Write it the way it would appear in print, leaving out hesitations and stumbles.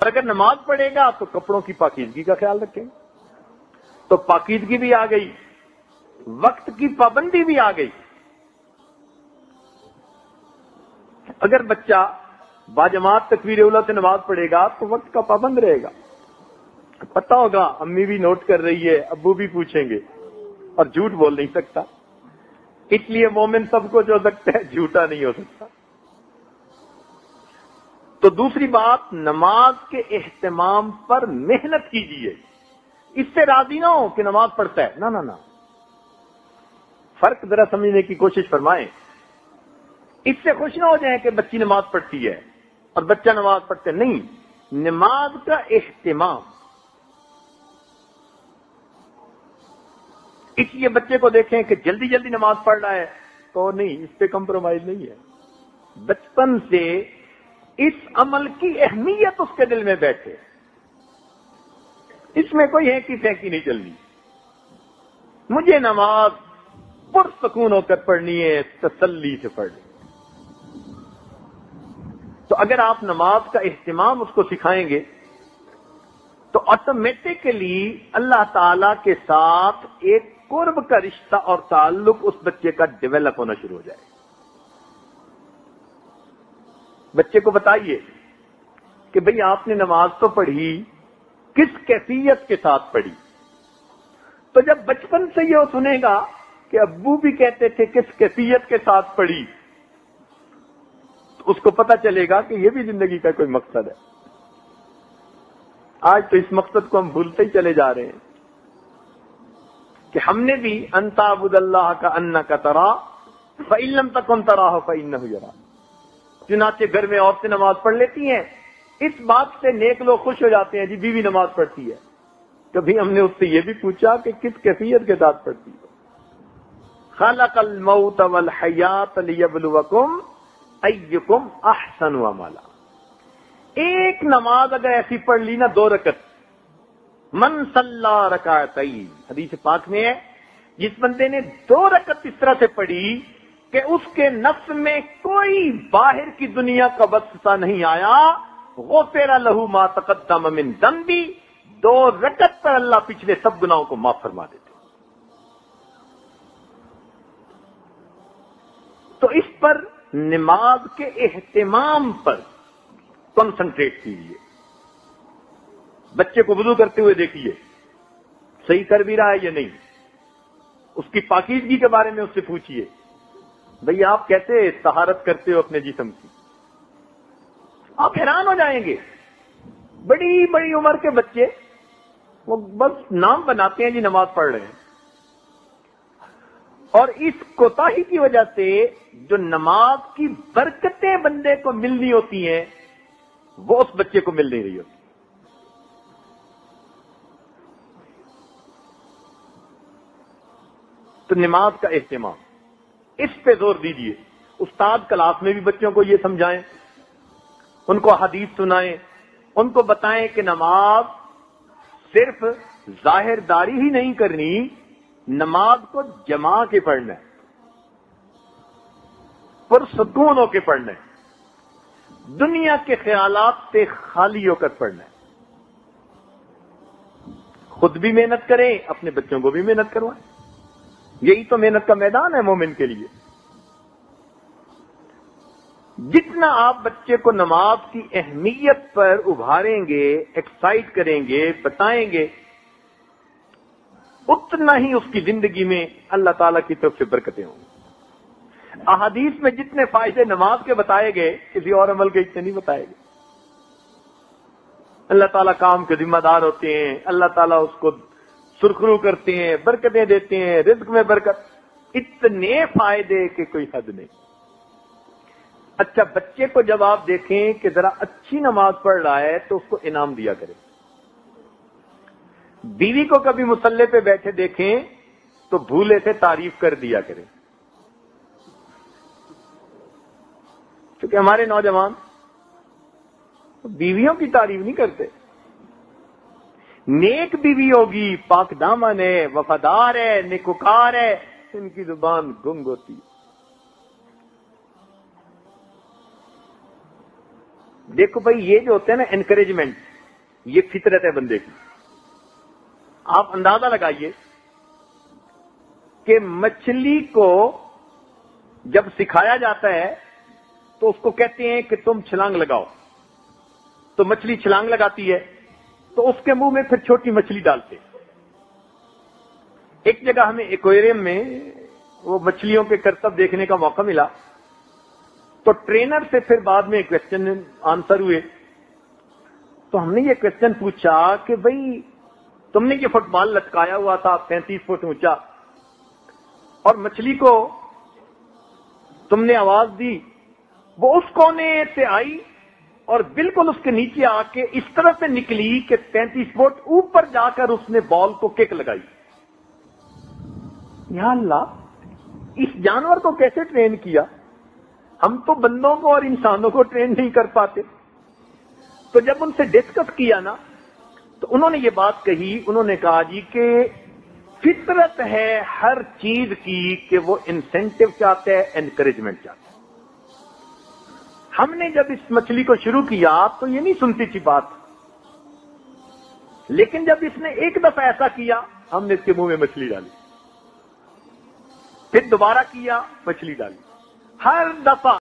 اور اگر نماز پڑھے گا تو کپڑوں کی پاکیزگی کا خیال رکھیں گے. تو پاکیزگی بھی آ گئی، وقت کی پابندی بھی آ گئی. اگر بچہ باجماعت تکبیر اولیٰ سے نماز پڑھے گا تو وقت کا پابند رہے گا. پتہ ہوگا امی بھی نوٹ کر رہی ہے، ابو بھی پوچھیں گے، اور جھوٹ بول نہیں سکتا. اس لیے مومن سب کچھ ہو سکتا ہے، جھوٹا نہیں ہو سکتا. تو دوسری بات، نماز کے اہتمام پر محنت کیجیے. اس سے راضی نہ ہو کہ نماز پڑھتا ہے، نہ نہ نہ، فرق ذرا سمجھنے کی کوشش فرمائیں. اس سے خوش نہ ہو جائیں کہ بچی نماز پڑھتی ہے اور بچہ نماز پڑھتے نہیں. نماز کا اہتمام. اس لیے بچے کو دیکھیں کہ جلدی جلدی نماز پڑھ رہا ہے تو نہیں، اس پہ کمپرومائز نہیں ہے. بچپن سے اس عمل کی اہمیت اس کے دل میں بیٹھے. اس میں کوئی ہے کہ پھینکی نہیں چلنی. مجھے نماز پرسکون ہو کر پڑھنی ہے، تسلی سے پڑھنی. تو اگر آپ نماز کا اہتمام اس کو سکھائیں گے تو آٹومیٹکلی اللہ تعالی کے ساتھ ایک قرب کا رشتہ اور تعلق اس بچے کا ڈیولپ ہونا شروع ہو جائے. بچے کو بتائیے کہ بھئی آپ نے نماز تو پڑھی، کس کیفیت کے ساتھ پڑھی. تو جب بچپن سے یہ سنے گا کہ ابو بھی کہتے تھے کس کیفیت کے ساتھ پڑھی، تو اس کو پتہ چلے گا کہ یہ بھی زندگی کا کوئی مقصد ہے. آج تو اس مقصد کو ہم بھولتے ہی چلے جا رہے ہیں کہ ہم نے بھی ان تعبد اللہ کا انک تراہ فإن لم تکن تراہ فإنہ یراک. چنانچہ گھر میں عورتیں نماز پڑھ لیتی ہیں، اس بات سے نیک لوگ خوش ہو جاتے ہیں، جی بیوی نماز پڑھتی ہے. کبھی ہم نے اس سے یہ بھی پوچھا کہ کس کیفیت کے ساتھ پڑھتی ہے. خلق الموت والحیات لیبلوکم ایکم احسن عملا. ایک نماز اگر ایسی پڑھ لی نا، 2 رکعت، من صلی رکعتین، حدیث پاک میں ہے، جس بندے نے 2 رکعت اس طرح سے پڑھی کہ اس کے نفس میں کوئی باہر کی دنیا کا وسوسہ نہیں آیا، غفر لہ ما تقدم من ذنبی، 2 رکعت پر اللہ پچھلے سب گناہوں کو معاف فرما دیتے. تو اس پر نماز کے اہتمام پر کنسنٹریٹ کیجیے. بچے کو وضو کرتے ہوئے دیکھیے صحیح کر بھی رہا ہے یا نہیں. اس کی پاکیزگی کے بارے میں اس سے پوچھیے، بھئی آپ کیسے طہارت کرتے ہو اپنے جسم کی. آپ حیران ہو جائیں گے. بڑی بڑی عمر کے بچے وہ بس نام بناتے ہیں جی نماز پڑھ رہے ہیں، اور اس کوتاہی کی وجہ سے جو نماز کی برکتیں بندے کو ملنی ہوتی ہیں وہ اس بچے کو مل نہیں رہی ہوتی. تو نماز کا اہتمام، اس پہ زور دیجیے. استاد کلاس میں بھی بچوں کو یہ سمجھائیں، ان کو حدیث سنائیں، ان کو بتائیں کہ نماز صرف ظاہر داری ہی نہیں کرنی، نماز کو جما کے پڑھنا ہے، پرسکون ہو کے پڑھنا ہے، دنیا کے خیالات سے خالی ہو کر پڑھنا ہے. خود بھی محنت کریں، اپنے بچوں کو بھی محنت کروائیں. یہی تو محنت کا میدان ہے مومن کے لیے. جتنا آپ بچے کو نماز کی اہمیت پر ابھاریں گے، ایکسائٹ کریں گے، بتائیں گے، اتنا ہی اس کی زندگی میں اللہ تعالیٰ کی طرف سے برکتیں ہوں گی. احادیث میں جتنے فائدے نماز کے بتائے گئے، کسی اور عمل کے اتنے نہیں بتائے گئے. اللہ تعالیٰ کام کے ذمہ دار ہوتے ہیں، اللہ تعالیٰ اس کو سرخرو کرتے ہیں، برکتیں دیتے ہیں، رزق میں برکت، اتنے فائدے کہ کوئی حد نہیں. اچھا، بچے کو جب آپ دیکھیں کہ ذرا اچھی نماز پڑھ رہا ہے تو اس کو انعام دیا کریں. بیوی کو کبھی مصلی پہ بیٹھے دیکھیں تو بھولے سے تعریف کر دیا کریں. کیونکہ ہمارے نوجوان بیویوں کی تعریف نہیں کرتے. نیک بیوی ہوگی، پاک دامن ہے، وفادار ہے، نیکوکار ہے، ان کی زبان گنگ ہوتی ہے. دیکھو بھائی، یہ جو ہوتے ہیں نا انکریجمنٹ، یہ فطرت ہے بندے کی. آپ اندازہ لگائیے کہ مچھلی کو جب سکھایا جاتا ہے تو اس کو کہتے ہیں کہ تم چھلانگ لگاؤ، تو مچھلی چھلانگ لگاتی ہے، تو اس کے منہ میں پھر چھوٹی مچھلی ڈالتے. ایک جگہ ہمیں ایکویریم میں وہ مچھلیوں کے کرتب دیکھنے کا موقع ملا، تو ٹرینر سے پھر بعد میں کوشچن آنسر ہوئے. تو ہم نے یہ کوشچن پوچھا کہ بھئی تم نے یہ فٹ بال لٹکایا ہوا تھا 35 فٹ اونچا، اور مچھلی کو تم نے آواز دی، وہ اس کونے سے آئی اور بالکل اس کے نیچے آ کے اس طرح سے نکلی کہ 35 فٹ اوپر جا کر اس نے بال کو کک لگائی. یا اللہ، اس جانور کو کیسے ٹرین کیا؟ ہم تو بندوں کو اور انسانوں کو ٹرین نہیں کر پاتے. تو جب ان سے ڈسکس کیا نا، تو انہوں نے یہ بات کہی، انہوں نے کہا جی کہ فطرت ہے ہر چیز کی کہ وہ انسینٹو چاہتے ہیں، انکریجمنٹ چاہتے ہیں. ہم نے جب اس مچھلی کو شروع کیا تو یہ نہیں سنتی تھی بات، لیکن جب اس نے ایک دفعہ ایسا کیا، ہم نے اس کے منہ میں مچھلی ڈالی، پھر دوبارہ کیا، مچھلی ڈالی. ہر دفعہ